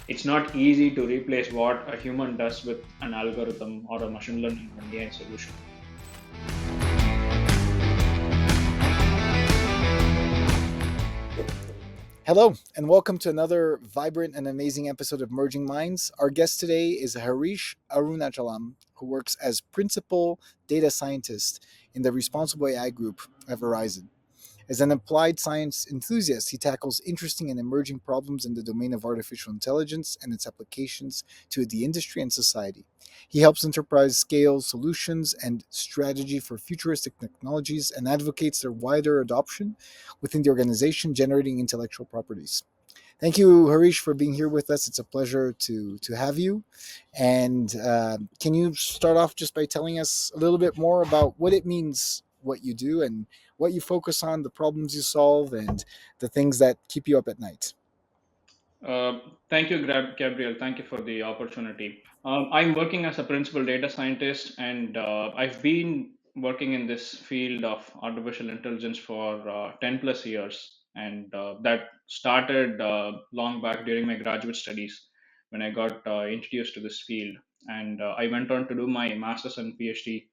It's not easy to replace what a human does with an algorithm or a machine learning or an AI solution. Hello, and welcome to another vibrant and amazing episode of Merging Minds. Our guest today is Harish Arunachalam, who works as principal data scientist in the Responsible AI group at Verizon. As an applied science enthusiast, he tackles interesting and emerging problems in the domain of artificial intelligence and its applications to the industry and society. He helps enterprise scale solutions and strategy for futuristic technologies and advocates their wider adoption within the organization, generating intellectual properties. Thank you, Harish, for being here with us. It's a pleasure to have you. And can you start off just by telling us a little bit more about what it means, what you do, and what you focus on, the problems you solve, and the things that keep you up at night? Thank you, Gabriel. Thank you for the opportunity. I'm working as a principal data scientist, and I've been working in this field of artificial intelligence for 10 plus years. And that started long back during my graduate studies when I got introduced to this field. And I went on to do my master's and PhD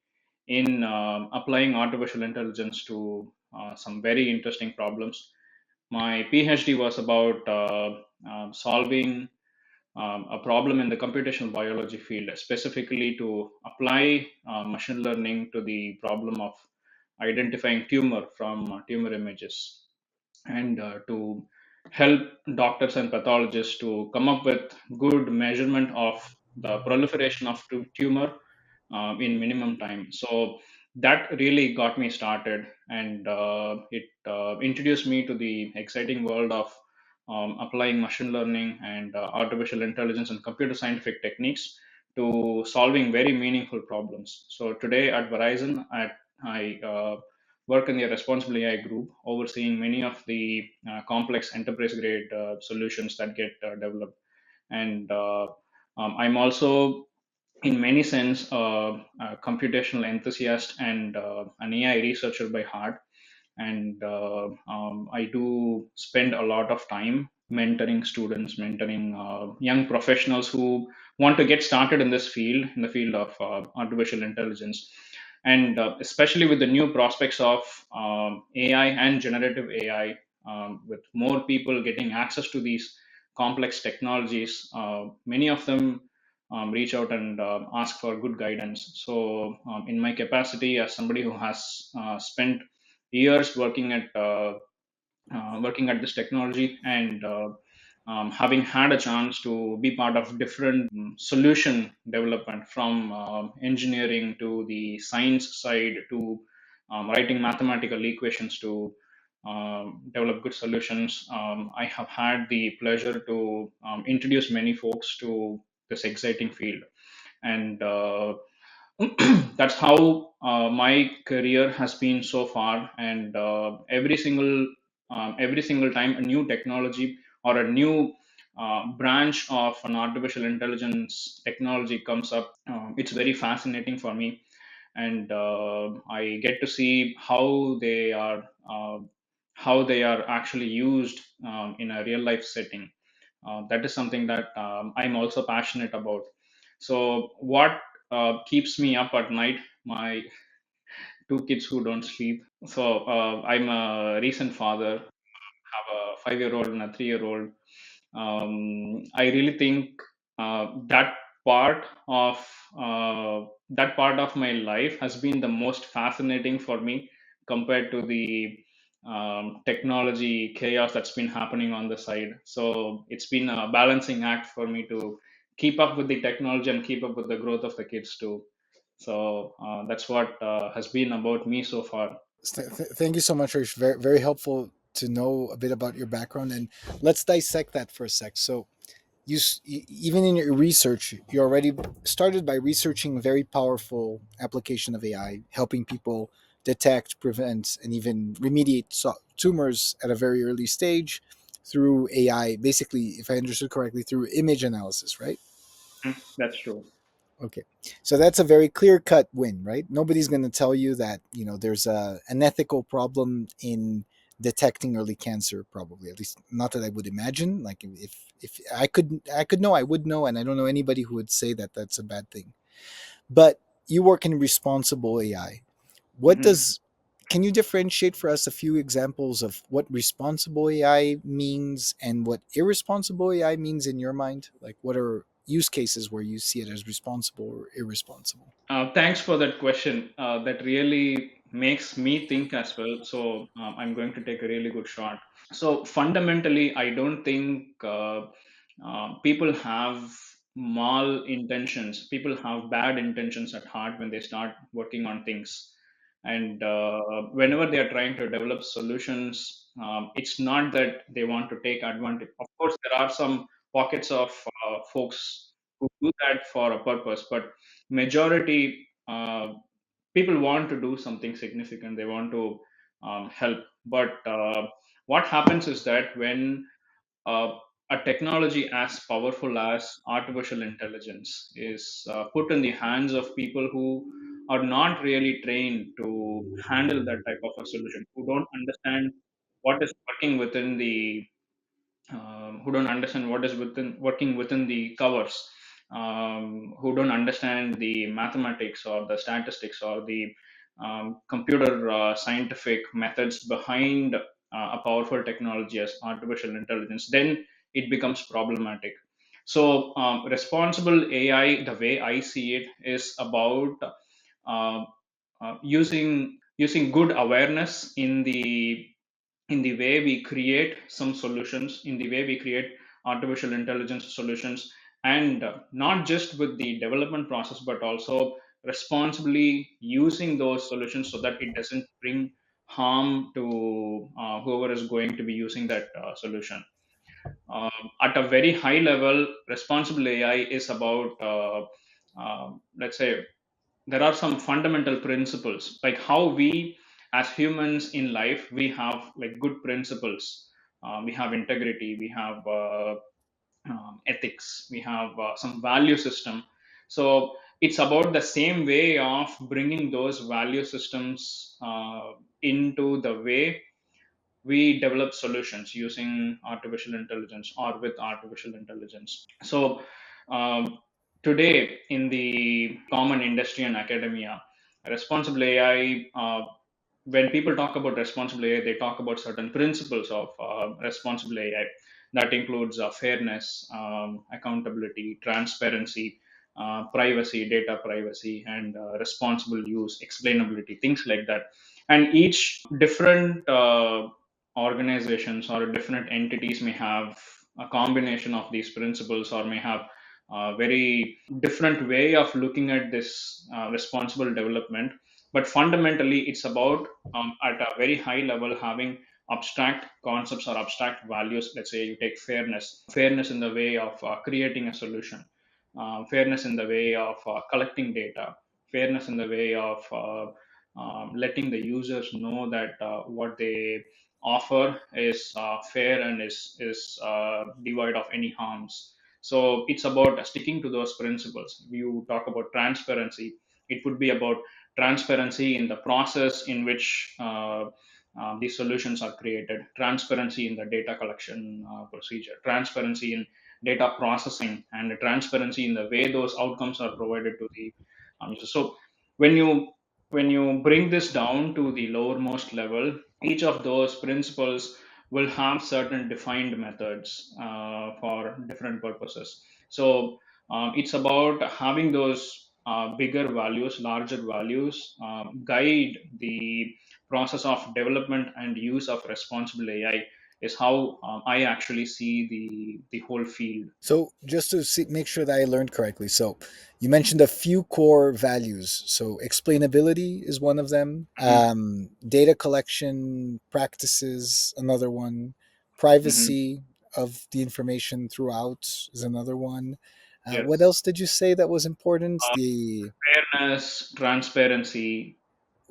in applying artificial intelligence to some very interesting problems. My PhD was about solving a problem in the computational biology field, specifically to apply machine learning to the problem of identifying tumor from tumor images, and to help doctors and pathologists to come up with good measurement of the proliferation of tumor in minimum time. So that really got me started, and it introduced me to the exciting world of applying machine learning and artificial intelligence and computer scientific techniques to solving very meaningful problems. So today at Verizon, I work in the Responsible AI group, overseeing many of the complex enterprise grade solutions that get developed. And I'm also in many sense a computational enthusiast and an AI researcher by heart. And I do spend a lot of time mentoring students, mentoring young professionals who want to get started in this field, in the field of artificial intelligence. And especially with the new prospects of AI and generative AI, with more people getting access to these complex technologies, many of them reach out and ask for good guidance. So, in my capacity as somebody who has spent years working at this technology, and having had a chance to be part of different solution development, from engineering to the science side to writing mathematical equations to develop good solutions. I have had the pleasure to introduce many folks to this exciting field, and that's how my career has been so far. And every single time a new technology or a new branch of an artificial intelligence technology comes up, it's very fascinating for me. And I get to see how they are actually used in a real life setting. That is something that I'm also passionate about. So what keeps me up at night? My two kids who don't sleep. So I'm a recent father, have a 5 year old and a 3 year old. I really think that part of that part of my life has been the most fascinating for me, compared to the technology chaos that's been happening on the side. So it's been a balancing act for me to keep up with the technology and keep up with the growth of the kids too. So that's what has been about me so far. Thank you so much, Harish. Very, very helpful to know a bit about your background. And let's dissect that for a sec. So, even in your research, you already started by researching very powerful application of AI, helping people detect, prevent, and even remediate tumors at a very early stage through AI. Basically, if I understood correctly, through image analysis, right? That's true. Okay, so that's a very clear cut win, right? Nobody's going to tell you that there's an ethical problem in detecting early cancer, probably. At least, not that I would imagine. Like if I could know, I would know, and I don't know anybody who would say that that's a bad thing. But you work in responsible AI. What Mhm. does Can you differentiate for us a few examples of what responsible AI means and what irresponsible AI means in your mind? Like, what are use cases where you see it as responsible or irresponsible? Thanks for that question. That really makes me think as well. So I'm going to take a really good shot. So fundamentally, I don't think people have mal intentions. People have bad intentions at heart when they start working on things. And whenever they are trying to develop solutions, it's not that they want to take advantage. Of course, there are some pockets of folks who do that for a purpose, but majority people want to do something significant. They want to help, but what happens is that when uh, a technology as powerful as artificial intelligence is put in the hands of people who are not really trained to handle that type of a solution, who don't understand what is working within the who don't understand what is within working within the covers, who don't understand the mathematics or the statistics or the computer scientific methods behind a powerful technology as artificial intelligence, then it becomes problematic. So, responsible AI, the way I see it, is about uh, using good awareness in the way we create some solutions, in the way we create artificial intelligence solutions, and not just with the development process, but also responsibly using those solutions so that it doesn't bring harm to whoever is going to be using that solution. At a very high level, responsible AI is about, let's say, there are some fundamental principles like how we as humans in life we have like good principles. We have integrity, we have ethics, we have some value system. So it's about the same way of bringing those value systems into the way we develop solutions using artificial intelligence or with artificial intelligence. So, today in the common industry and academia, responsible AI, when people talk about responsible AI, they talk about certain principles of responsible AI. That includes fairness, accountability, transparency, privacy, data privacy, and responsible use, explainability, things like that. And each different organizations or different entities may have a combination of these principles or may have a very different way of looking at this responsible development. But fundamentally it's about at a very high level having abstract concepts or abstract values. Let's say you take fairness in the way of creating a solution, fairness in the way of collecting data, fairness in the way of letting the users know that what they offer is fair and is devoid of any harms. So it's about sticking to those principles. You talk about transparency, it would be about transparency in the process in which these solutions are created, transparency in the data collection procedure, transparency in data processing, and transparency in the way those outcomes are provided to the users. So when you bring this down to the lowermost level, each of those principles will have certain defined methods for different purposes. So it's about having those bigger values, larger values, guide the process of development and use of responsible AI is how I actually see the whole field. So, just to make sure that I learned correctly, so you mentioned a few core values. So, explainability is one of them. Mhm. Data collection practices, another one. Mhm. Privacy of the information throughout is another one. What Yes. else did you say that was important? Uh, The Fairness, transparency.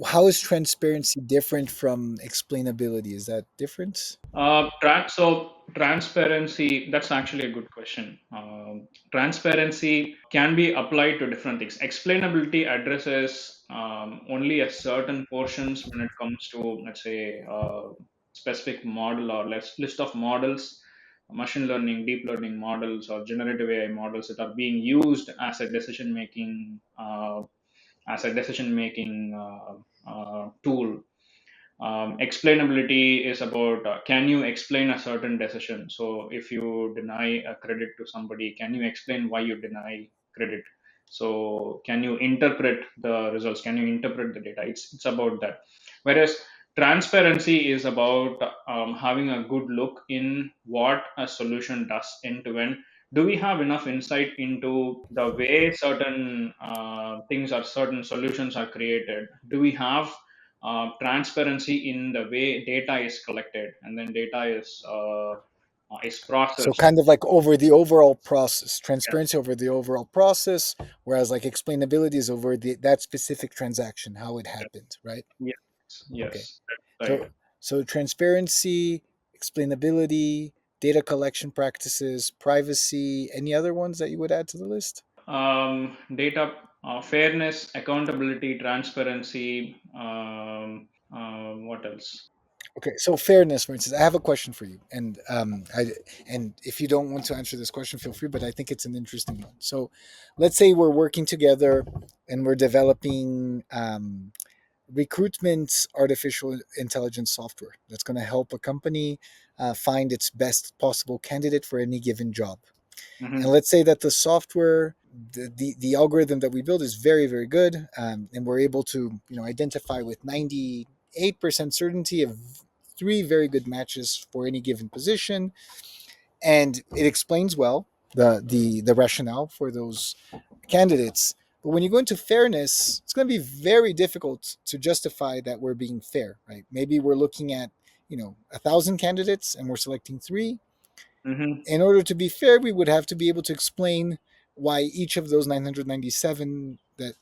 How is transparency different from explainability? Is that different? So transparency, that's actually a good question. Transparency can be applied to different things. Explainability addresses only a certain portions when it comes to, let's say, specific model or list of models, machine learning, deep learning models, or generative AI models that are being used as a decision making tool. Explainability is about, can you explain a certain decision? So if you deny a credit to somebody, can you explain why you deny credit? So can you interpret the results? Can you interpret the data? It's about that. Whereas transparency is about having a good look in what a solution does end to end. Do we have enough insight into the way certain certain solutions are created? Do we have transparency in the way data is collected and then data is So processed? kind of like over the overall process, Yes, transparency over the overall process, whereas like explainability is over that specific transaction, how it yes, happened, right? yes, Okay. yes, that's right. So transparency, explainability, data collection practices, privacy, any other ones that you would add to the list? Data fairness, accountability, transparency. What else? Okay, so fairness, for instance, I have a question for you, and and if you don't want to answer this question, feel free. But I think it's an interesting one. So, let's say we're working together, and we're developing recruitment artificial intelligence software that's going to help a company find its best possible candidate for any given job. And Hmm. let's say that the software, the algorithm that we build is very, very good, and we're able to identify with 98% certainty of three very good matches for any given position, and it explains well the rationale for those candidates. But when you go into fairness, it's going to be very difficult to justify that we're being fair, right? Maybe we're looking at 1,000 candidates and we're selecting three. Hmm. In order to be fair, we would have to be able to explain why each of those 997 that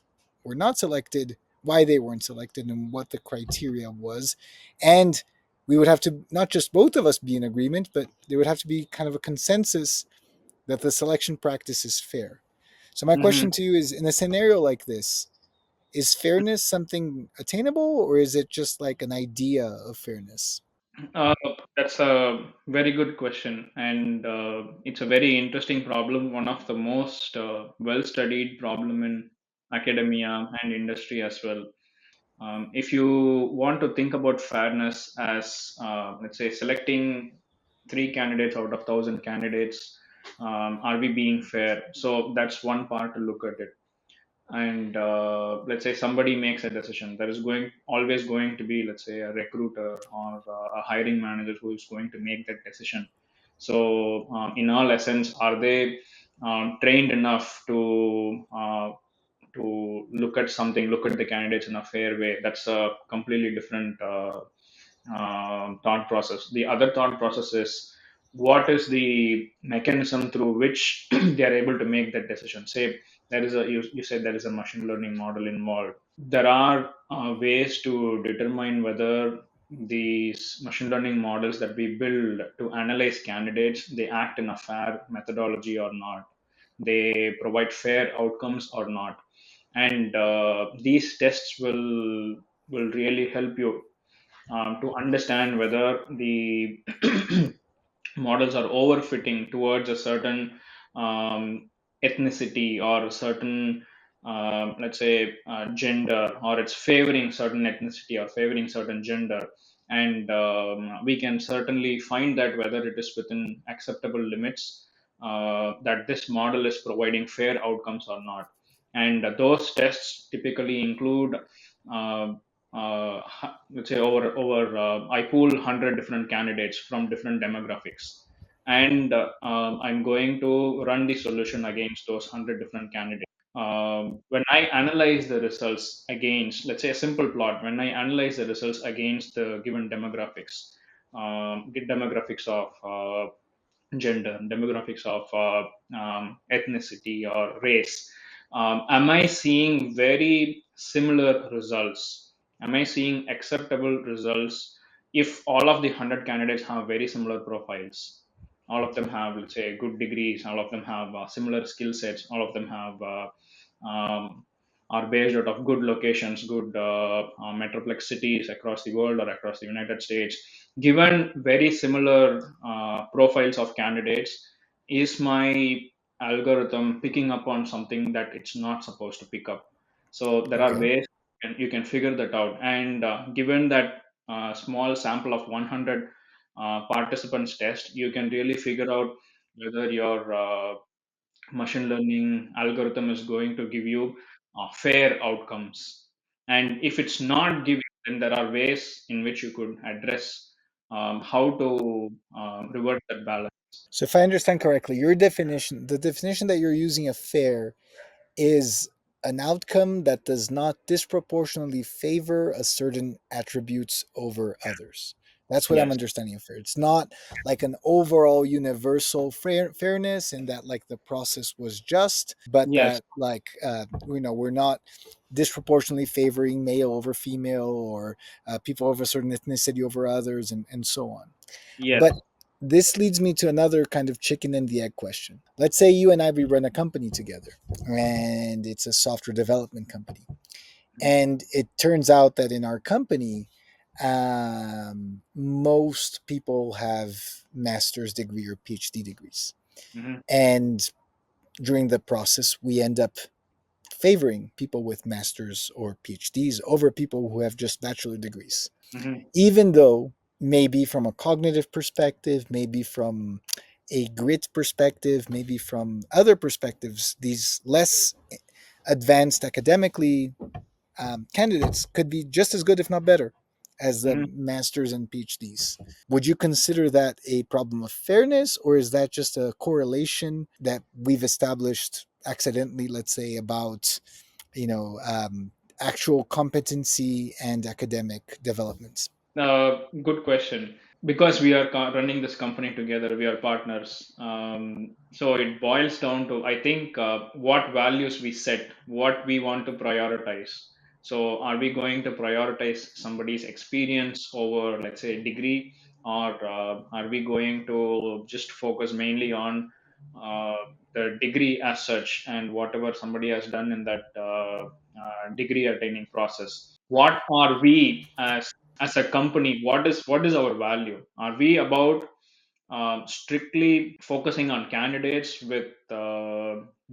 were not selected, why they weren't selected, and what the criteria was. And we would have to not just both of us be in agreement, but there would have to be kind of a consensus that the selection practice is fair. So my Hmm. question to you is, in a scenario like this, is fairness something attainable, or is it just like an idea of fairness? Uh, that's a very good question, and it's a very interesting problem. One of the most well-studied problem in academia and industry as well. If you want to think about fairness as, let's say, selecting three candidates out of thousand candidates, are we being fair? So that's one part to look at it. And let's say somebody makes a decision, there is always going to be, let's say, a recruiter or a hiring manager who is going to make that decision. So in all essence, are they trained enough to look at the candidates in a fair way? That's a completely different thought process. The other thought process is, what is the mechanism through which they are able to make that decision? Say you said there is a machine learning model involved. There are ways to determine whether these machine learning models that we build to analyze candidates, they act in a fair methodology or not, they provide fair outcomes or not. And these tests will really help you to understand whether the models are overfitting towards a certain ethnicity or a certain, let's say, gender, or it's favoring certain ethnicity or favoring certain gender. And we can certainly find that whether it is within acceptable limits, that this model is providing fair outcomes or not. And those tests typically include, uh, let's say, I pool 100 different candidates from different demographics, and I'm going to run the solution against those 100 different candidates. When I analyze the results against, let's say, a simple plot, when I analyze the results against the given demographics, demographics of gender, demographics of ethnicity or race, am I seeing very similar results? Am I seeing acceptable results if all of the 100 candidates have very similar profiles? All of them have, let's say, good degrees, all of them have similar skill sets, all of them have are based out of good locations, good metroplex cities across the world or across the United States. given very similar profiles of candidates, is my algorithm picking up on something that it's not supposed to pick up? So there are Okay. ways you can figure that out. And given that small sample of 100 participants test, you can really figure out whether your machine learning algorithm is going to give you fair outcomes. And if it's not giving, then there are ways in which you could address how to revert that balance. So if I understand correctly, your definition, the definition that you're using of fair, is an outcome that does not disproportionately favor a certain attributes over others. That's what I'm Yes, understanding of fair. It's not like an overall universal fairness in that like the process was just, but yes, that like we're not disproportionately favoring male over female or people of a certain ethnicity over others and so on. yes. But this leads me to another kind of chicken and the egg question. Let's say you and I, we run a company together, and it's a software development company. And it turns out that in our company, most people have master's degree or PhD degrees. Mm-hmm, And during the process, we end up favoring people with master's or PhDs over people who have just bachelor degrees, mm-hmm, even though maybe from a cognitive perspective, maybe from a grit perspective, maybe from other perspectives, these less advanced academically candidates could be just as good, if not better, as the mm-hmm. masters and PhDs. Would you consider that a problem of fairness, or is that just a correlation that we've established accidentally, let's say, about you know um, actual competency and academic developments? Good question. Because we are running this company together, we are partners. So it boils down to, I think, what values we set, what we want to prioritize. So are we going to prioritize somebody's experience over, let's say, degree, or are we going to just focus mainly on uh, the degree as such and whatever somebody has done in that degree attaining process? What are we as a company, what is our value? Are we about strictly focusing on candidates with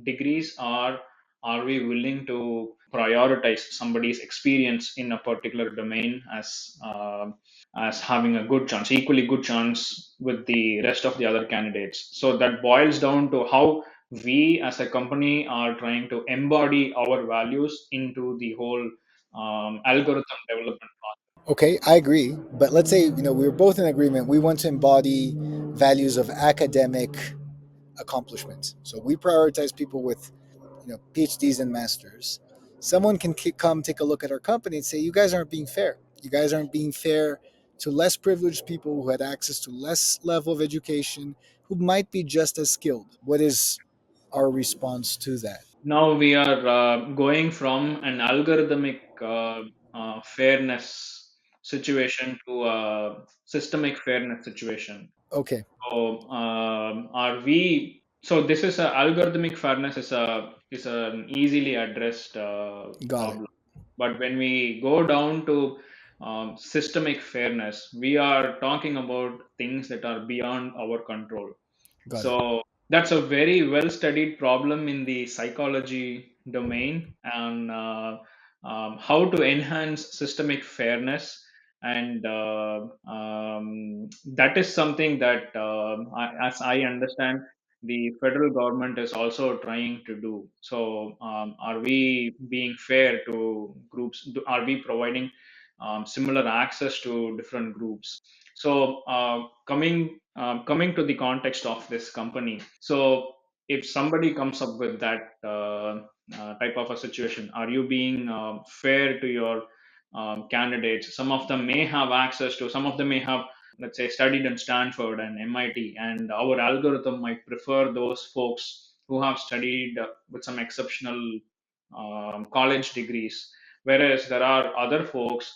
degrees, or are we willing to prioritize somebody's experience in a particular domain as having a good chance, equally good chance with the rest of the other candidates? So that boils down to how we as a company are trying to embody our values into the whole algorithm development. Okay, I agree. But let's say, we were both in agreement. We want to embody values of academic accomplishment. So we prioritize people with, PhDs and masters. Someone can come take a look at our company and say, you guys aren't being fair. You guys aren't being fair to less privileged people who had access to less level of education, who might be just as skilled. What is our response to that? Now we are going from an algorithmic fairness situation to a systemic fairness situation. Okay, So are we? So this is a algorithmic fairness is an easily addressed got it. problem. But when we go down to systemic fairness, we are talking about things that are beyond our control. Got it. So that's a very well studied problem in the psychology domain, and how to enhance systemic fairness. And that is something that, as I understand, the federal government is also trying to do. So, are we being fair to groups? Are we providing similar access to different groups? So, coming to the context of this company, so if somebody comes up with that type of a situation, are you being fair to your candidates? Some of them may have access to, some of them may have, let's say, studied in Stanford and MIT, and our algorithm might prefer those folks who have studied with some exceptional college degrees, whereas there are other folks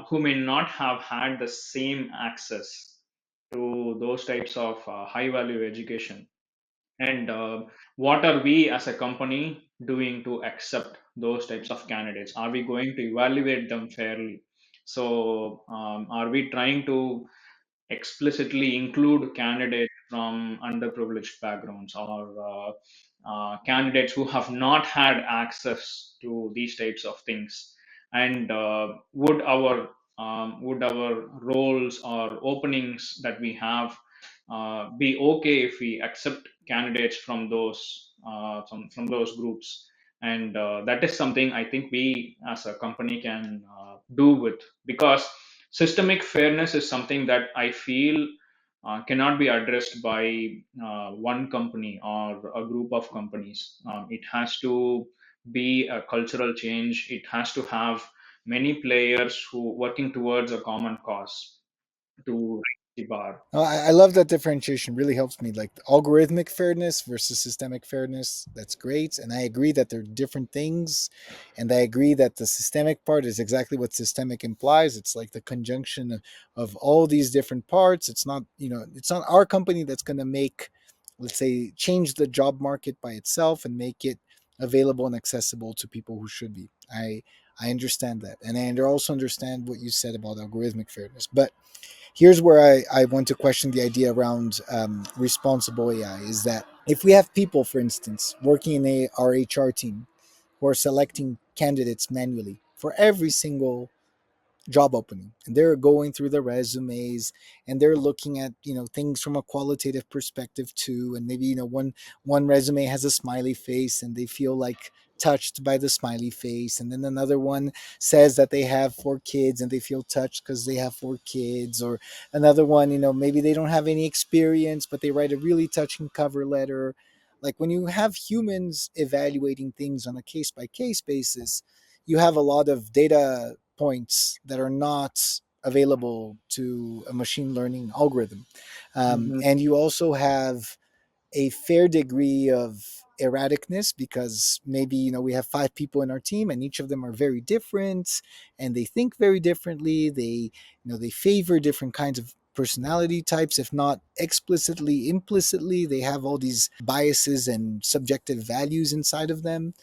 who may not have had the same access to those types of high value education. And what are we as a company doing to accept those types of candidates? Are we going to evaluate them fairly? So are we trying to explicitly include candidates from underprivileged backgrounds, or candidates who have not had access to these types of things? And would our roles or openings that we have be okay if we accept candidates from from those groups? And that is something I think we as a company can do with, because systemic fairness is something that I feel cannot be addressed by one company or a group of companies. It has to be a cultural change. It has to have many players who working towards a common cause to raise the bar. No, I love that differentiation. Really helps me. Like algorithmic fairness versus systemic fairness. That's great, and I agree that they're different things. And I agree that the systemic part is exactly what systemic implies. It's like the conjunction of all these different parts. It's not, it's not our company that's going to make, let's say, change the job market by itself and make it available and accessible to people who should be. I understand that, and I also understand what you said about algorithmic fairness, but here's where I want to question the idea around responsible AI is that if we have people, for instance, working in our HR team who are selecting candidates manually for every single job opening, and they're going through the resumes and they're looking at things from a qualitative perspective too, and maybe one resume has a smiley face and they feel like touched by the smiley face, and then another one says that they have 4 kids and they feel touched because they have 4 kids, or another one, maybe they don't have any experience but they write a really touching cover letter. Like when you have humans evaluating things on a case by case basis, you have a lot of data points that are not available to a machine learning algorithm. Mhm. And you also have a fair degree of erraticness because maybe we have 5 people in our team and each of them are very different and they think very differently. They favor different kinds of personality types, if not explicitly, implicitly they have all these biases and subjective values inside of them.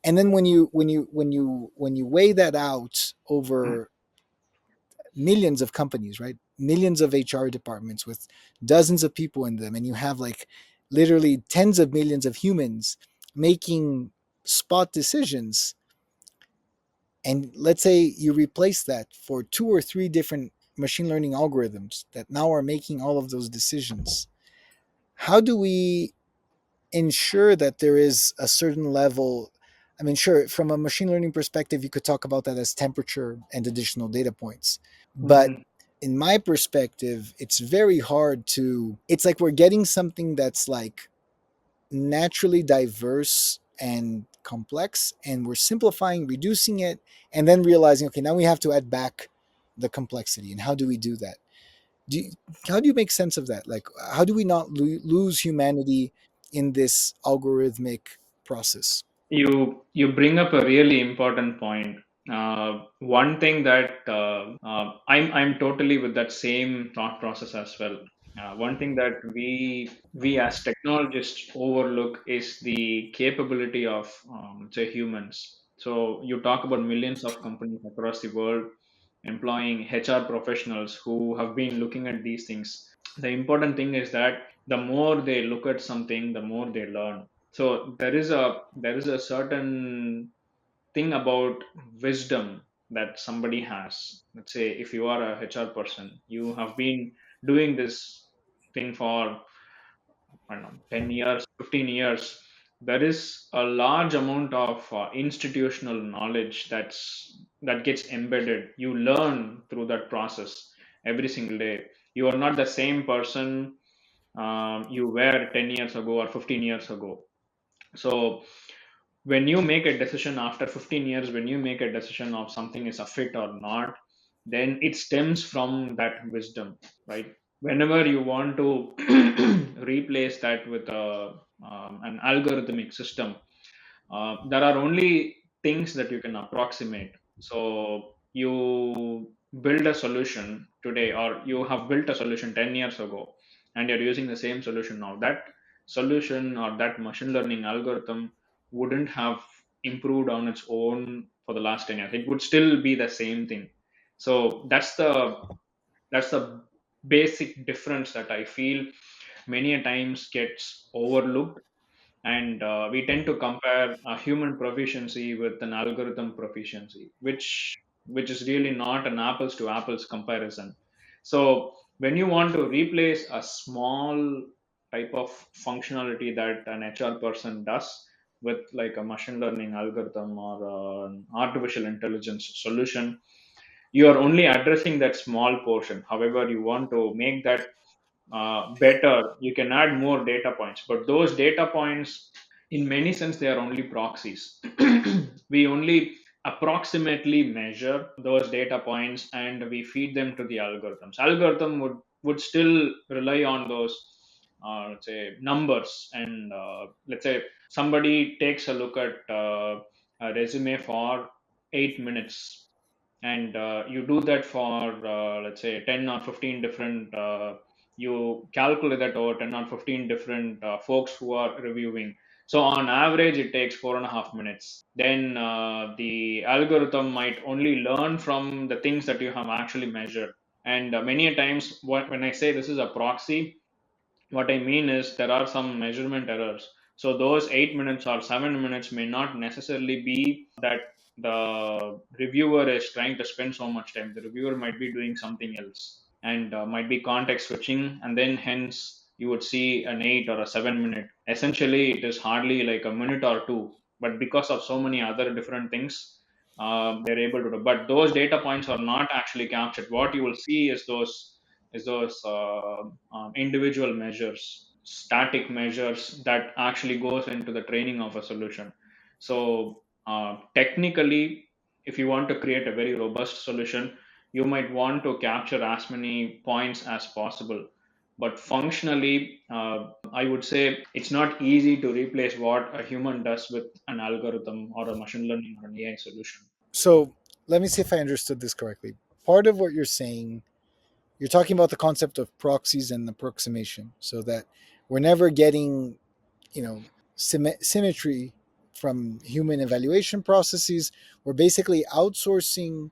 And then when you weigh that out over millions of companies, right, millions of HR departments with dozens of people in them, and you have like literally tens of millions of humans making spot decisions, and let's say you replace that for 2 or 3 different machine learning algorithms that now are making all of those decisions, how do we ensure that there is a certain level? I mean, sure, from a machine learning perspective, you could talk about that as temperature and additional data points. But Mhm. in my perspective, it's very hard to, it's like we're getting something that's like naturally diverse and complex, and we're simplifying, reducing it, and then realizing, okay, now we have to add back the complexity. And how do we do that? do you, how do you make sense of that? Like, how do we not lose humanity in this algorithmic process? You bring up a really important point. One thing that I'm totally with that same thought process as well. One thing that we as technologists overlook is the capability of say humans. So you talk about millions of companies across the world employing HR professionals who have been looking at these things. The important thing is that the more they look at something, the more they learn. So there is a certain thing about wisdom that somebody has. Let's say if you are a HR person, you have been doing this thing for, I don't know, 10 years, 15 years. There is a large amount of institutional knowledge that gets embedded. You learn through that process every single day. You are not the same person you were 10 years ago or 15 years ago. So when you make a decision after 15 years, when you make a decision of something is a fit or not, then it stems from that wisdom, right? Whenever you want to replace that with an algorithmic system, there are only things that you can approximate. So you build a solution today, or you have built a solution 10 years ago, and you're using the same solution now. That solution or that machine learning algorithm wouldn't have improved on its own for the last 10 years. It would still be the same thing. So that's the basic difference that I feel many a times gets overlooked, and we tend to compare a human proficiency with an algorithm proficiency, which is really not an apples to apples comparison. So when you want to replace a small type of functionality that an HR person does with like a machine learning algorithm or an artificial intelligence solution, you are only addressing that small portion. However, you want to make that better, you can add more data points, but those data points, in many sense, they are only proxies. We only approximately measure those data points and we feed them to the algorithms. Algorithm would still rely on those, let's say, numbers. And let's say somebody takes a look at a resume for 8 minutes, and you do that for let's say 10 or 15 different, you calculate that over 10 or 15 different folks who are reviewing. So on average it takes 4.5 minutes. Then the algorithm might only learn from the things that you have actually measured. And many a times, when I say this is a proxy, what I mean is there are some measurement errors. So those 8 minutes or 7 minutes may not necessarily be that the reviewer is trying to spend so much time. The reviewer might be doing something else, and might be context switching, and then hence you would see an 8 or a 7 minute. Essentially, it is hardly like a minute or two, but because of so many other different things, they're able to do. But those data points are not actually captured. What you will see is those individual measures, static measures that actually goes into the training of a solution. So technically, if you want to create a very robust solution, you might want to capture as many points as possible. But functionally, I would say it's not easy to replace what a human does with an algorithm or a machine learning or an AI solution. So let me see if I understood this correctly. Part of what you're saying, you're talking about the concept of proxies and approximation, so that we're never getting, you know, symmetry from human evaluation processes. We're basically outsourcing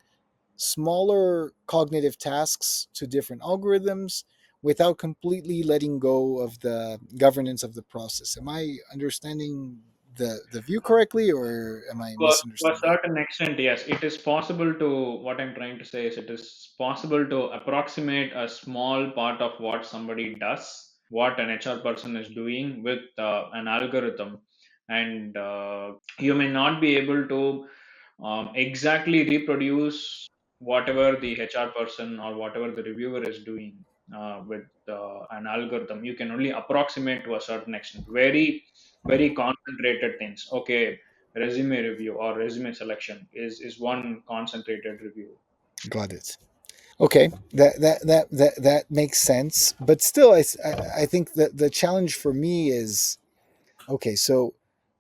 smaller cognitive tasks to different algorithms without completely letting go of the governance of the process. Am I understanding the view correctly, or am I To a misunderstanding it? certain extent, yes, it is possible to. What I'm trying to say is, it is possible to approximate a small part of what somebody does, what an HR person is doing with an algorithm, and you may not be able to exactly reproduce whatever the HR person or whatever the reviewer is doing with an algorithm. You can only approximate to a certain extent. Very, very concentrated things. Okay, resume review or resume selection is one concentrated review. Got it. Okay, that makes sense. But still, I think that the challenge for me is, okay. So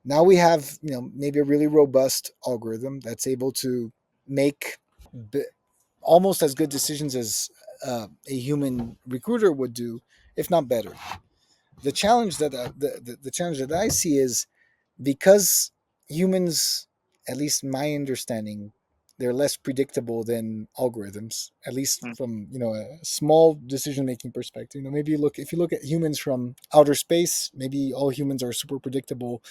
now we have, maybe a really robust algorithm that's able to make b- almost as good decisions as a human recruiter would do, if not better. The challenge that I see is, because humans, at least my understanding, they're less predictable than algorithms, at least Mm. from a small decision making perspective. Maybe if you look at humans from outer space, maybe all humans are super predictable,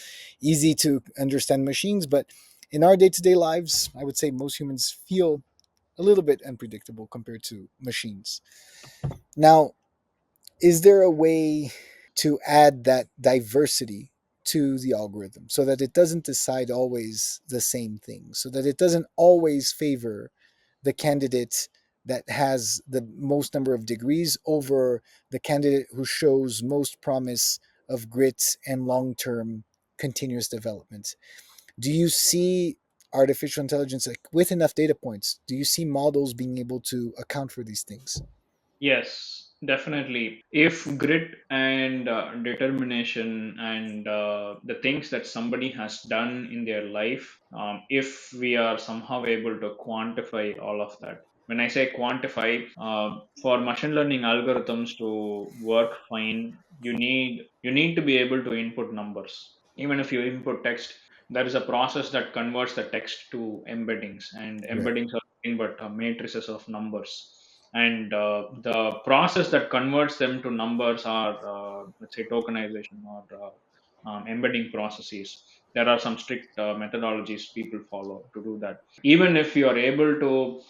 easy to understand machines. But in our day-to-day lives, I would say most humans feel a little bit unpredictable compared to machines. Now, is there a way to add that diversity to the algorithm so that it doesn't decide always the same thing, so that it doesn't always favor the candidate that has the most number of degrees over the candidate who shows most promise of grit and long-term continuous development? Do you see artificial intelligence, like, with enough data points? Do you see models being able to account for these things? Yes, definitely. If grit and determination and the things that somebody has done in their life, if we are somehow able to quantify all of that. When I say quantify, for machine learning algorithms to work fine, you need to be able to input numbers. Even if you input text, there is a process that converts the text to embeddings, and Right. embeddings are but matrices of numbers. And the process that converts them to numbers are, let's say, tokenization or embedding processes. There are some strict methodologies people follow to do that. Even if you are able to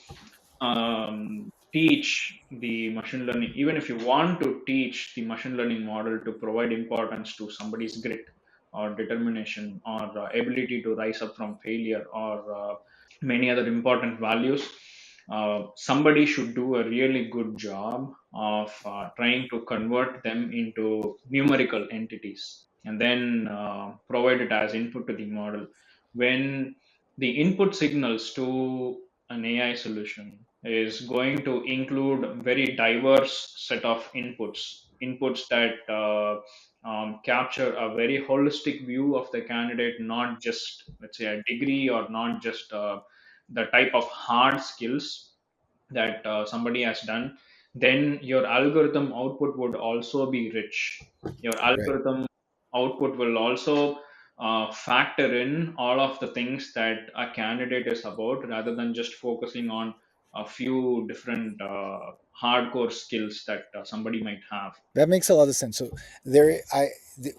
teach the machine learning, even if you want to teach the machine learning model to provide importance to somebody's grit or determination or ability to rise up from failure or many other important values, somebody should do a really good job of trying to convert them into numerical entities and then provide it as input to the model. When the input signals to an AI solution is going to include very diverse set of inputs that capture a very holistic view of the candidate, not just, let's say, a degree or not just the type of hard skills that somebody has done, then your algorithm output would also be rich. Your Right. algorithm output will also factor in all of the things that a candidate is about rather than just focusing on a few different hardcore skills that somebody might have. That makes a lot of sense. So there,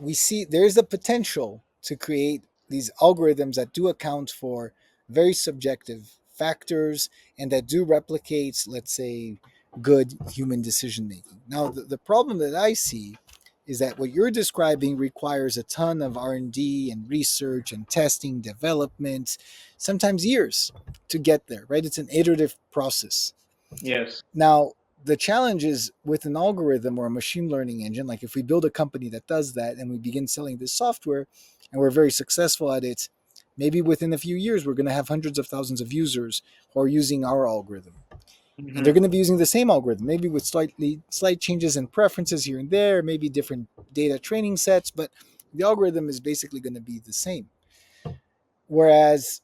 we see there is the potential to create these algorithms that do account for very subjective factors and that do replicate, let's say, good human decision making. Now, the problem that I see is that what you're describing requires a ton of R&D and research and testing, development, sometimes years to get there, right? It's an iterative process. Yes. Now, the challenge is with an algorithm or a machine learning engine, like if we build a company that does that and we begin selling this software and we're very successful at it, maybe within a few years, we're going to have hundreds of thousands of users who are using our algorithm. And they're Hmm. going to be using the same algorithm, maybe with slight changes in preferences here and there, maybe different data training sets, but the algorithm is basically going to be the same. Whereas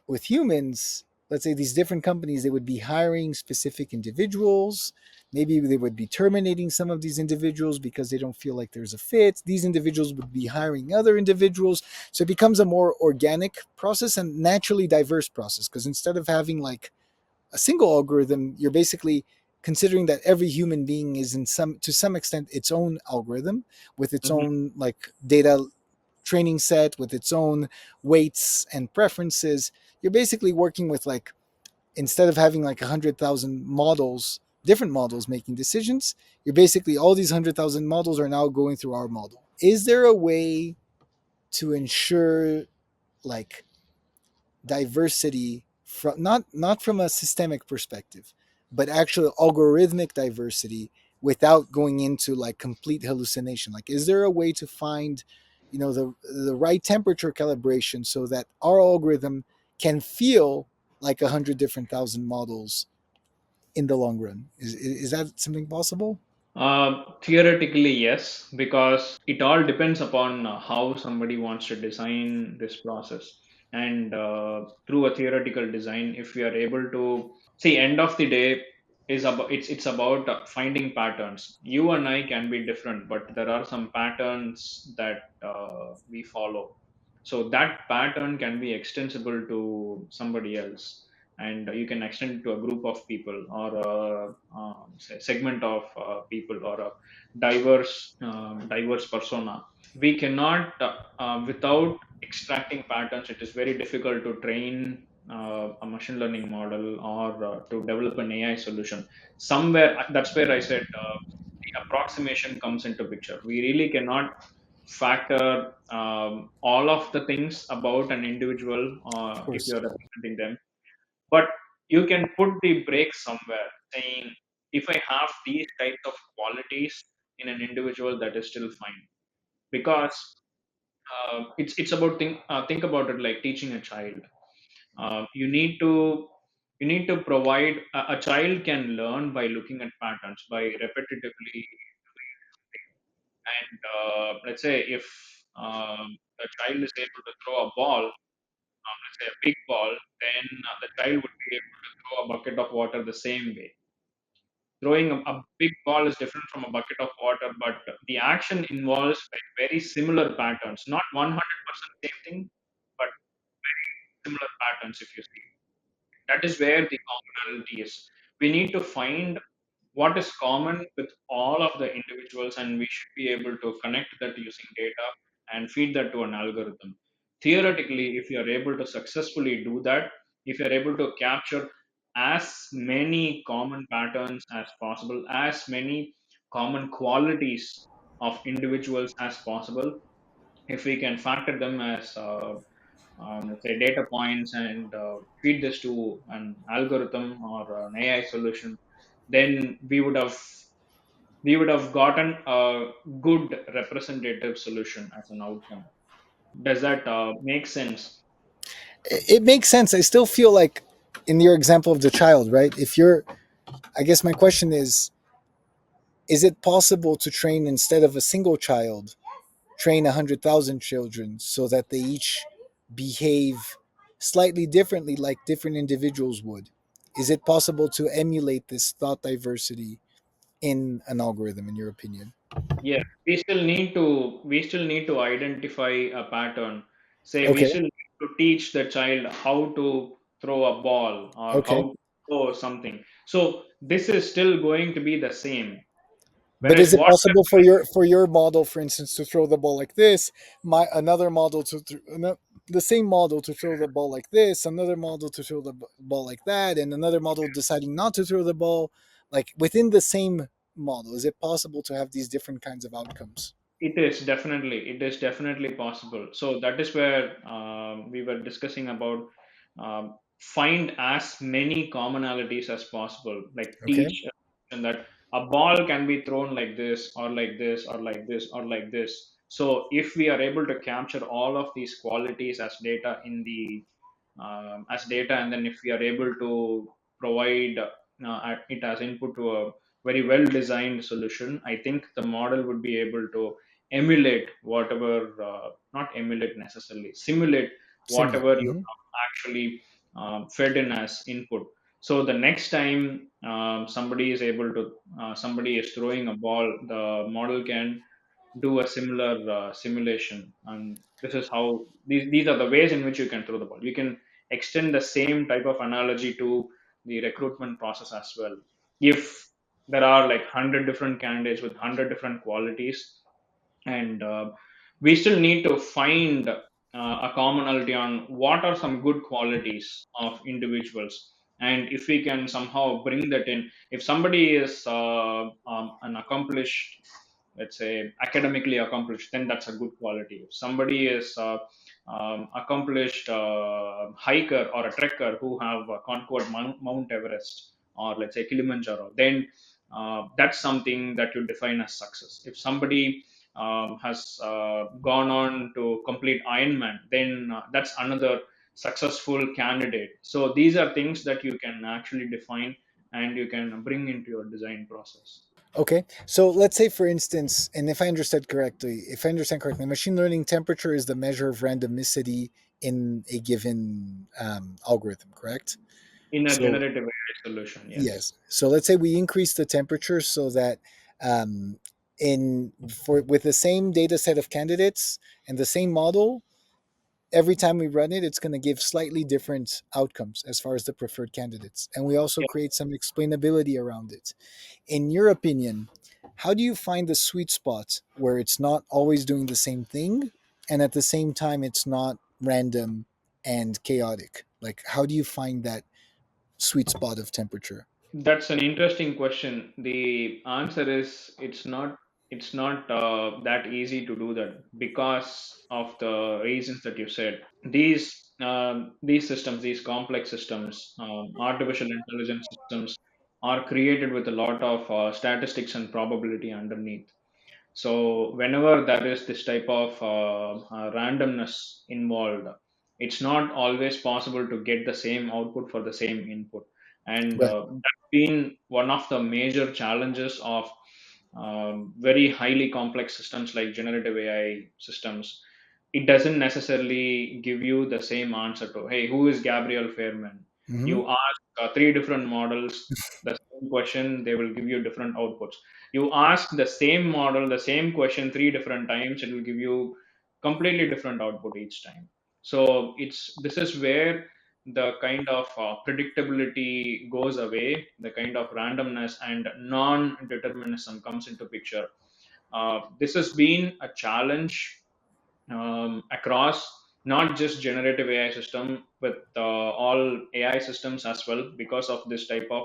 with humans, let's say these different companies, they would be hiring specific individuals. Maybe they would be terminating some of these individuals because they don't feel like there's a fit. These individuals would be hiring other individuals. So it becomes a more organic process and naturally diverse process because instead of having like a single algorithm, you're basically considering that every human being is in some to some extent its own algorithm with its Hmm. own like data training set with its own weights and preferences. You're basically working with like instead of having like 100,000 models, different models making decisions, you're basically all these 100,000 models are now going through our model. Is there a way to ensure like diversity from not from a systemic perspective, but actual algorithmic diversity without going into like complete hallucination? Like, is there a way to find, the right temperature calibration so that our algorithm can feel like 100 different thousand models in the long run? Is that something possible? Theoretically, yes, because it all depends upon how somebody wants to design this process. And through a theoretical design, if we are able to see, end of the day is about it's about finding patterns. You and I can be different, but there are some patterns that we follow. So that pattern can be extensible to somebody else, and you can extend it to a group of people or a say segment of people or a diverse persona. We cannot without extracting patterns, it is very difficult to train a machine learning model or to develop an AI solution. Somewhere that's where I said the approximation comes into picture. We really cannot factor all of the things about an individual Of if course. you're representing them, but you can put the brakes somewhere, saying, if I have these types of qualities in an individual, that is still fine. Because it's about think about it like teaching a child. You need to provide a child can learn by looking at patterns, by repetitively. And let's say if the child is able to throw a ball, let's say a big ball, then the child would be able to throw a bucket of water the same way. Throwing a big ball is different from a bucket of water, but the action involves like very similar patterns, not 100% same thing, but similar patterns if you see. That is where the commonalities. We need to find what is common with all of the individuals, and we should be able to connect that using data and feed that to an algorithm. Theoretically, if you are able to successfully do that, if you are able to capture as many common patterns as possible, as many common qualities of individuals as possible, if we can factor them as let's say data points and feed this to an algorithm or an AI solution, then we would have gotten a good representative solution as an outcome. Does that make sense? It makes sense. I still feel like in your example of the child, right? If you're, I guess my question is it possible to train instead of a single child, train 100,000 children so that they each behave slightly differently like different individuals would? Is it possible to emulate this thought diversity in an algorithm, in your opinion? Yeah, we still need to identify a pattern. Say we Okay, still need to teach the child how to throw a ball or how okay. to throw something. So this is still going to be the same. But Whereas is it what possible for your model, for instance, to throw the ball like this? My another model to the same model to throw the ball like this, another model to throw the ball like that, and another model deciding not to throw the ball, like within the same model. Is it possible to have these different kinds of outcomes? it is definitely possible. So that is where we were discussing about find as many commonalities as possible, like Okay. teach and that a ball can be thrown like this or like this or like this or like this. So if we are able to capture all of these qualities as data, and then if we are able to provide it as input to a very well designed solution, I think the model would be able to emulate whatever, not emulate necessarily, simulate Simulate. whatever you Hmm. have actually fed in as input. So the next time somebody is throwing a ball, the model can do a similar simulation. And this is how these are the ways in which you can throw the ball. You can extend the same type of analogy to the recruitment process as well. If there are like 100 different candidates with 100 different qualities, and we still need to find a commonality on what are some good qualities of individuals. And if we can somehow bring that in, if somebody is an accomplished, let's say academically accomplished, then that's a good quality. If somebody is accomplished hiker or a trekker who have conquered Mount Everest or let's say Kilimanjaro, then that's something that you define as success. If somebody has gone on to complete Ironman, then that's another successful candidate. So these are things that you can actually define and you can bring into your design process. Okay. So let's say, for instance, and if I understand correctly, machine learning temperature is the measure of randomicity in a given algorithm, correct? In a So generative AI solution, yes. yes. So let's say we increase the temperature so that um, in for with the same data set of candidates and the same model, every time we run it, it's going to give slightly different outcomes as far as the preferred candidates, and we also Yeah, create some explainability around it. In your opinion, how do you find the sweet spot where it's not always doing the same thing and at the same time it's not random and chaotic? Like, how do you find that sweet spot of temperature? that's an interesting question. The answer is it's not that easy to do that because of the reasons that you said. These systems, these complex systems, artificial intelligence systems, are created with a lot of statistics and probability underneath. So whenever there is this type of randomness involved, it's not always possible to get the same output for the same input, and Right. that's been one of the major challenges of very highly complex systems like generative AI systems. It doesn't necessarily give you the same answer to, hey, who is Gabriel Fairman? Hmm. You ask three different models the same question, they will give you different outputs. You ask the same model the same question three different times, it will give you completely different output each time. So it's this is where the kind of predictability goes away, the kind of randomness and non-determinism comes into picture. This has been a challenge across not just generative AI system, but all AI systems as well, because of this type of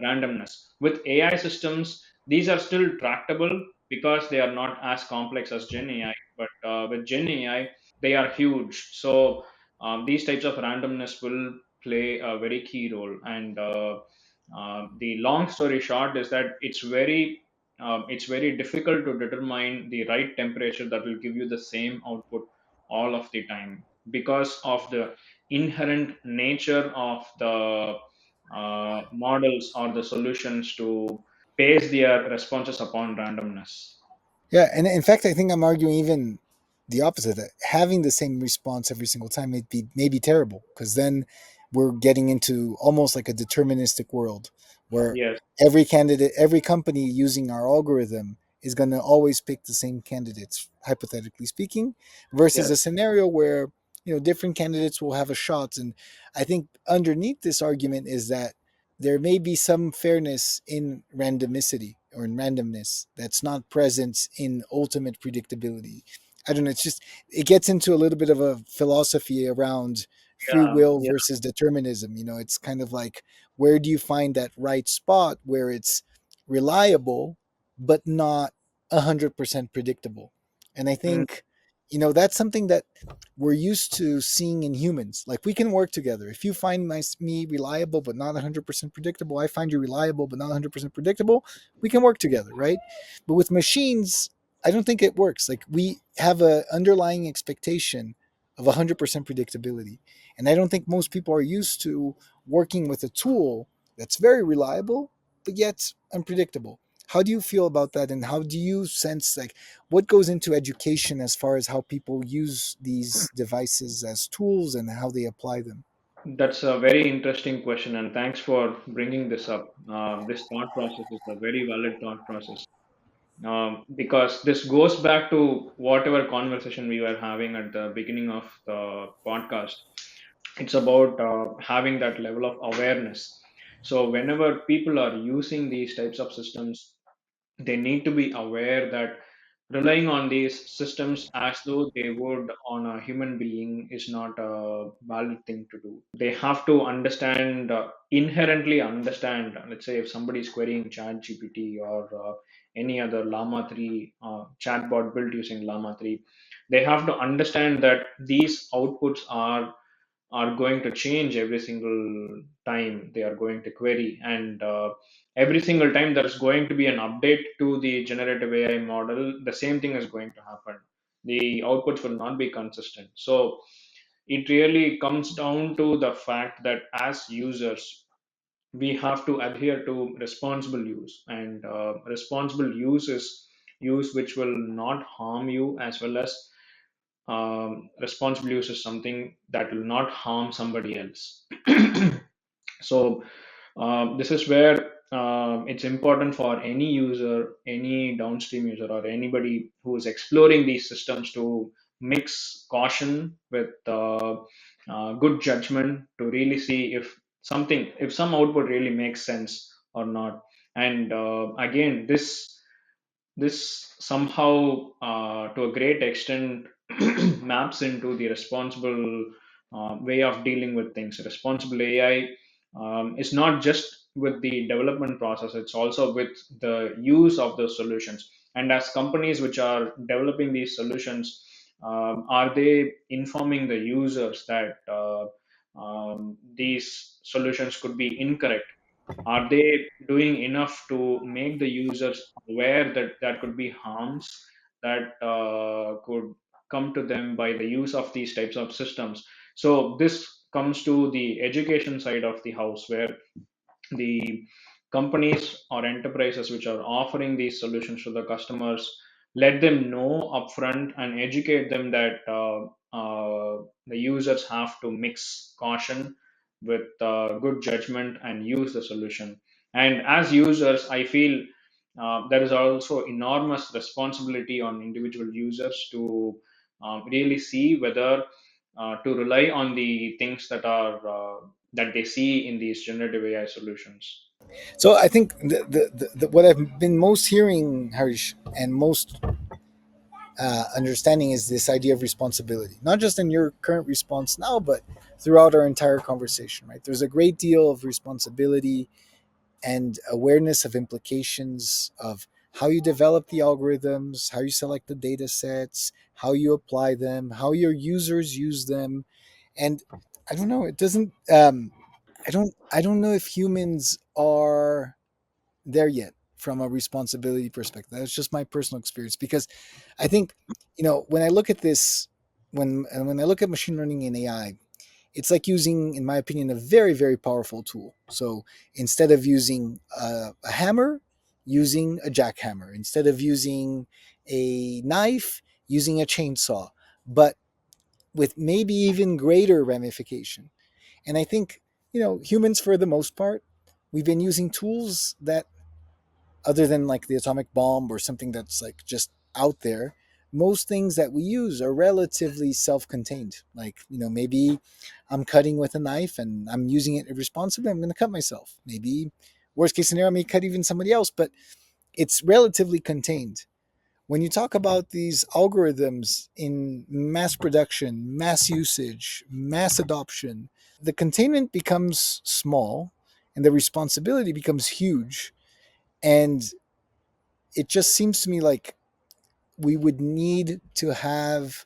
randomness. With AI systems, these are still tractable because they are not as complex as Gen AI. But with Gen AI, they are huge. So these types of randomness will play a very key role. And the long story short is that it's very difficult to determine the right temperature that will give you the same output all of the time, because of the inherent nature of the models or the solutions to base their responses upon randomness. Yeah, and in fact, I think I'm arguing even the opposite. That having the same response every single time may be terrible, because then we're getting into almost like a deterministic world where Yes, every candidate, every company using our algorithm is going to always pick the same candidates, hypothetically speaking, versus yes. a scenario where different candidates will have a shot. And I think underneath this argument is that there may be some fairness in randomicity or in randomness that's not present in ultimate predictability. I don't know. It's just, it gets into a little bit of a philosophy around free Yeah, will yeah. versus determinism. It's kind of like, where do you find that right spot where it's reliable, but not 100% predictable? And I Mm, think, that's something that we're used to seeing in humans. Like, we can work together. If you find me reliable but not 100% predictable, I find you reliable but not 100% predictable, we can work together, right? But with machines, I don't think it works. Like, we have a underlying expectation of 100% predictability. And I don't think most people are used to working with a tool that's very reliable but yet unpredictable. How do you feel about that, and how do you sense, like, what goes into education as far as how people use these devices as tools and how they apply them? that's a very interesting question, and thanks for bringing this up. This thought process is a very valid thought process, because this goes back to whatever conversation we were having at the beginning of the podcast. It's about having that level of awareness. So whenever people are using these types of systems, they need to be aware that relying on these systems as though they would on a human being is not a valid thing to do. They have to understand, inherently understand, let's say if somebody is querying chat gpt or any other llama 3 chatbot built using llama 3, they have to understand that these outputs are going to change every single time they are going to query, and every single time there's going to be an update to the generative AI model, the same thing is going to happen. The outputs will not be consistent. So it really comes down to the fact that as users, we have to adhere to responsible use, and responsible use is use which will not harm you, as well as responsible use is something that will not harm somebody else. So this is where it's important for any user, any downstream user, or anybody who is exploring these systems to mix caution with good judgment to really see if some output really makes sense or not. And again, this somehow, to a great extent, maps into the responsible way of dealing with things. Responsible AI is not just with the development process, it's also with the use of those solutions. And as companies which are developing these solutions, are they informing the users that these solutions could be incorrect? Are they doing enough to make the users aware that there could be harms that could come to them by the use of these types of systems? So this comes to the education side of the house, where the companies or enterprises which are offering these solutions to the customers, let them know upfront and educate them that the users have to mix caution with good judgment and use the solution. And as users, I feel there is also enormous responsibility on individual users to really see whether to rely on the things that they see in these generative AI solutions. So I think what I've been most hearing, Harish, and most understanding is this idea of responsibility, not just in your current response now, but throughout our entire conversation. Right? There's a great deal of responsibility and awareness of implications of how you develop the algorithms, how you select the data sets, how you apply them, how your users use them, and I don't know. It doesn't. I don't know if humans are there yet from a responsibility perspective. That's just my personal experience because I think, when I look at this, when I look at machine learning and AI, it's like using, in my opinion, a very, very powerful tool. So instead of using a hammer, using a jackhammer. Instead of using a knife, using a chainsaw, but with maybe even greater ramification. And I think, humans, for the most part, we've been using tools that, other than like the atomic bomb or something that's like just out there, most things that we use are relatively self-contained. Like, maybe I'm cutting with a knife and I'm using it irresponsibly, I'm going to cut myself. Maybe worst case scenario, I may cut even somebody else, but it's relatively contained. When you talk about these algorithms in mass production, mass usage, mass adoption, the containment becomes small and the responsibility becomes huge. And it just seems to me like we would need to have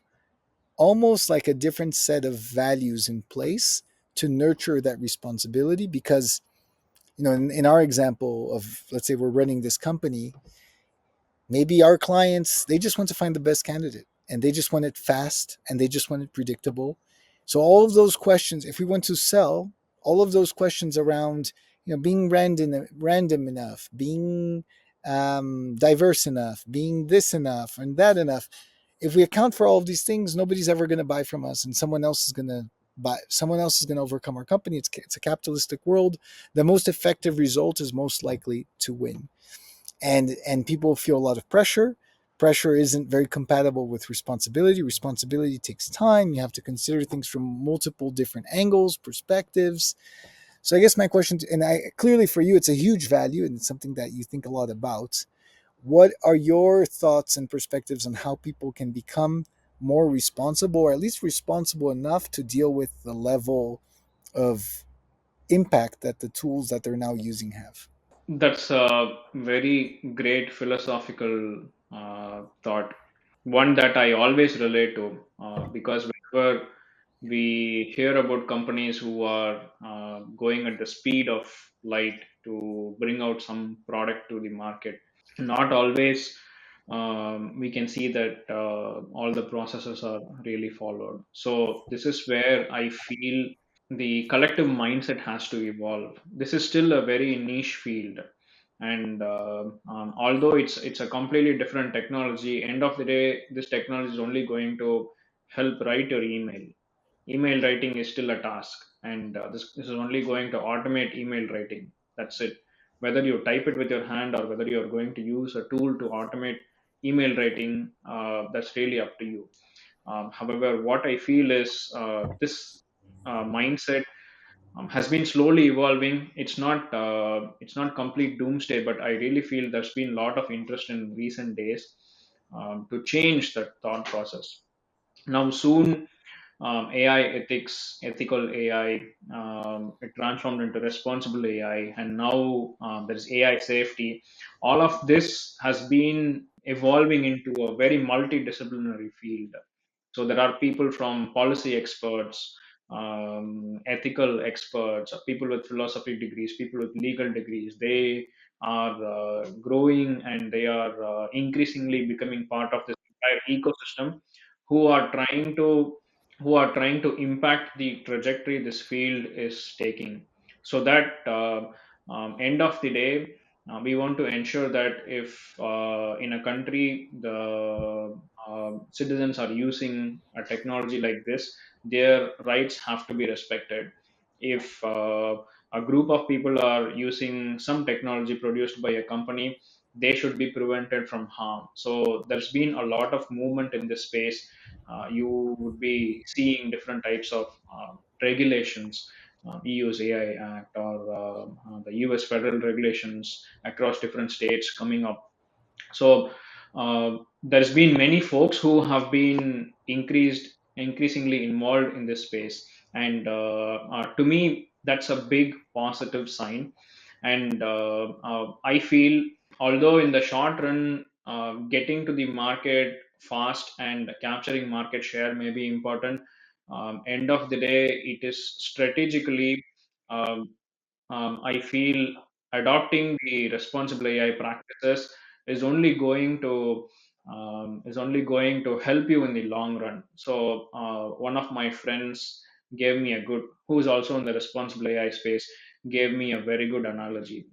almost like a different set of values in place to nurture that responsibility because, in our example of, let's say we're running this company, maybe our clients, they just want to find the best candidate and they just want it fast and they just want it predictable. So all of those questions, if we want to sell, all of those questions around, being random enough, being diverse enough, being this enough and that enough, if we account for all of these things, nobody's ever going to buy from us and someone else is going to buy, someone else is going to overcome our company. It's a capitalistic world. The most effective result is most likely to win. And people feel a lot of pressure isn't very compatible with responsibility takes time. You have to consider things from multiple different angles, perspectives. So I guess my question, and I clearly for you it's a huge value and it's something that you think a lot about. What are your thoughts and perspectives on how people can become more responsible, or at least responsible enough to deal with the level of impact that the tools that they're now using have? That's a very great philosophical thought, one that I always relate to because whenever we hear about companies who are going at the speed of light to bring out some product to the market, not always we can see that all the processes are really followed. So, this is where I feel the collective mindset has to evolve. This is still a very niche field, and although it's a completely different technology, end of the day, this technology is only going to help write your email. Email writing is still a task, and this is only going to automate email writing. That's it. Whether you type it with your hand or whether you're going to use a tool to automate email writing, that's really up to you. However, what I feel is this mindset has been slowly evolving. It's not complete doomsday, but I really feel there's been a lot of interest in recent days to change that thought process. Now, soon, AI ethics, ethical AI, it transformed into responsible AI, and now there's AI safety. All of this has been evolving into a very multidisciplinary field. So there are people from policy experts, ethical experts, people with philosophy degrees, people with legal degrees. They are growing and they are increasingly becoming part of this entire ecosystem, who are trying to impact the trajectory this field is taking. So that end of the day, we want to ensure that if in a country the citizens are using a technology like this, their rights have to be respected. If a group of people are using some technology produced by a company, they should be prevented from harm. So there's been a lot of movement in this space. You would be seeing different types of regulations, EU's AI Act, or the US federal regulations across different states coming up. So there's been many folks who have been increasingly involved in this space, and to me, that's a big positive sign. And I feel, although in the short run, getting to the market fast and capturing market share may be important, end of the day, it is strategically. Um, I feel adopting the responsible AI practices is only going to help you in the long run. So one of my friends gave me a good, who is also in the responsible AI space, gave me a very good analogy.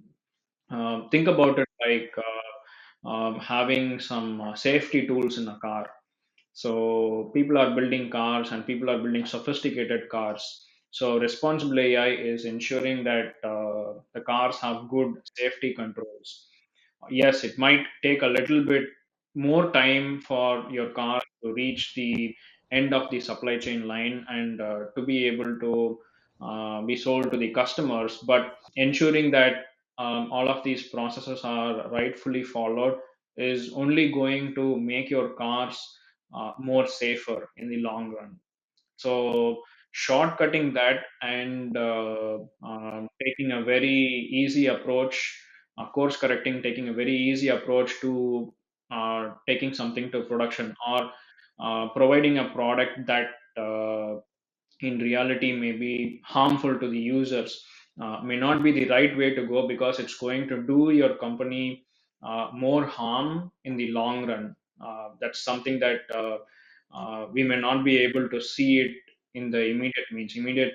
Think about it like having some safety tools in a car. So people are building cars and people are building sophisticated cars. So responsible AI is ensuring that the cars have good safety controls. Yes, it might take a little bit more time for your car to reach the end of the supply chain line and to be able to be sold to the customers, but ensuring that all of these processes are rightfully followed is only going to make your cars more safer in the long run. So shortcutting that and taking a very easy approach, course correcting, taking a very easy approach to taking something to production, or providing a product that in reality may be harmful to the users, may not be the right way to go, because it's going to do your company more harm in the long run. That's something that we may not be able to see it in the immediate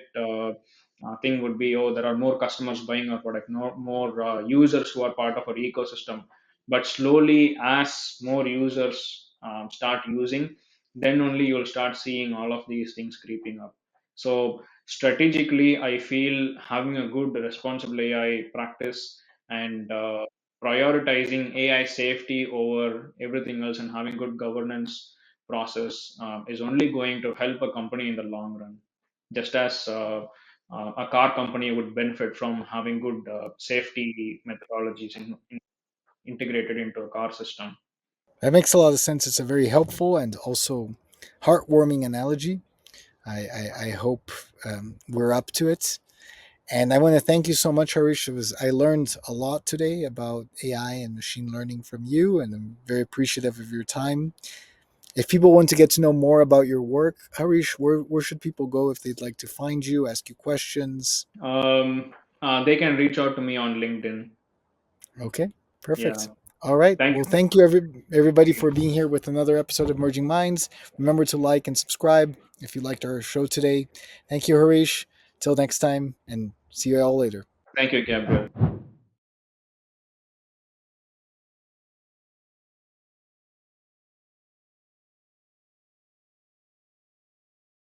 thing would be, oh, there are more customers buying our product, no more users who are part of our ecosystem. But slowly, as more users start using, then only you'll start seeing all of these things creeping up. So strategically, I feel having a good responsible AI practice and prioritizing AI safety over everything else and having good governance process is only going to help a company in the long run. Just as a car company would benefit from having good safety methodologies integrated into a car system. That makes a lot of sense. It's a very helpful and also heartwarming analogy. I hope we're up to it. And I want to thank you so much, Harish. I learned a lot today about AI and machine learning from you, and I'm very appreciative of your time. If people want to get to know more about your work, Harish, where should people go if they'd like to find you, ask you questions? They can reach out to me on LinkedIn. Okay, perfect. Yeah. All right. Thank Well, you. thank you, everybody, for being here with another episode of Merging Minds. Remember to like and subscribe if you liked our show today. Thank you, Harish. Till next time, and see you all later. Thank you, Gabriel.